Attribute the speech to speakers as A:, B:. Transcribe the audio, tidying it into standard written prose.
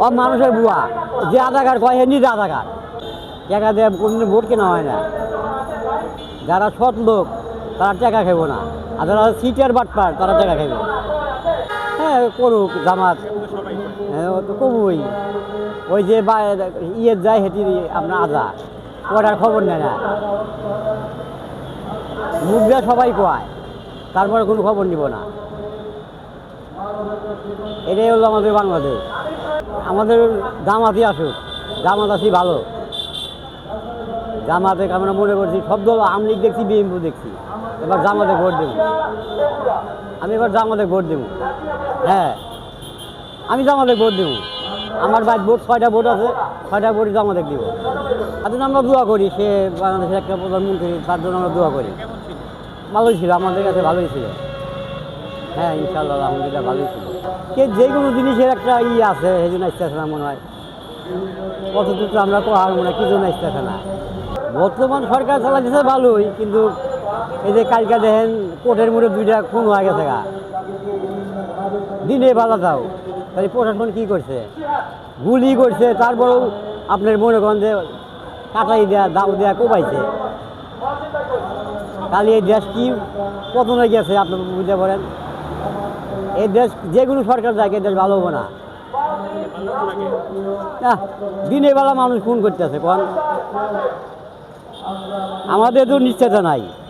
A: ও মানুষের বুয়া যে আধার কার্ড কয় হে নিজে আধার কার্ড টাকা দিয়ে কোনদিন ভোট কেনা হয় না। যারা সৎ লোক তারা টাকা খাইব না, আর যারা সিটার বাটপার তারা টাকা খাইব। হ্যাঁ করুক জামাত, হ্যাঁ ও তো কবুই। ওই যে ইয়ের যায় হেঁটি আপনার আজা ওটার খবর নেয় না, মুখ দিয়ে সবাই কয়, তারপরে কোনো খবর নিব না। এটাই হলো আমাদের বাংলাদেশ। আমাদের জামাতই আসুক, জামাত আছি ভালো। জামাতে আমরা মনে করছি সব দল, আওয়ামী লীগ দেখছি, বিএনপি দেখছি, এবার জামাতে ভোট দেব। আমি এবার জামাতে ভোট দেব। হ্যাঁ আমি জামাতে ভোট দেব। আমার বাড়ির ভোট 6টা ভোট আছে, 6টা ভোটই জামাতে দিব। তার জন্য আমরা দোয়া করি, সে বাংলাদেশের একটা প্রধানমন্ত্রী, তার জন্য আমরা দোয়া করি। ভালোই ছিল, আমাদের কাছে ভালোই ছিল। হ্যাঁ ইনশাআল্লাহ আলহামদুলিল্লাহ ভালোই ছিল। যে কোনো জিনিসের একটা আছে, সেই জন্য আসতেছে না মনে হয়। কতটুকু আমরা কোহার মনে হয় কি জন্য আসতেছে না। বর্তমান সরকার চালাচ্ছে ভালোই, কিন্তু এই যে কালকে দেখেন কোর্টের মধ্যে 2টা খুন হয়ে গেছে গা, দিনে বাধা দাও, তাই প্রশাসন কী করছে? গুলি করছে, তারপরেও আপনার মনে করেন যে কাটাই দেয়া, দাও দেয়া কোপাইছে। তাহলে এই দেশ কি পতন হয়ে গেছে আপনি বুঝতে পারেন? এই দেশ যে কোনো সরকার যায় এই দেশ ভালো হবে না। দিনের বেলা মানুষ খুন করতেছে, কোন আমাদের তো নিশ্চয়তা নাই।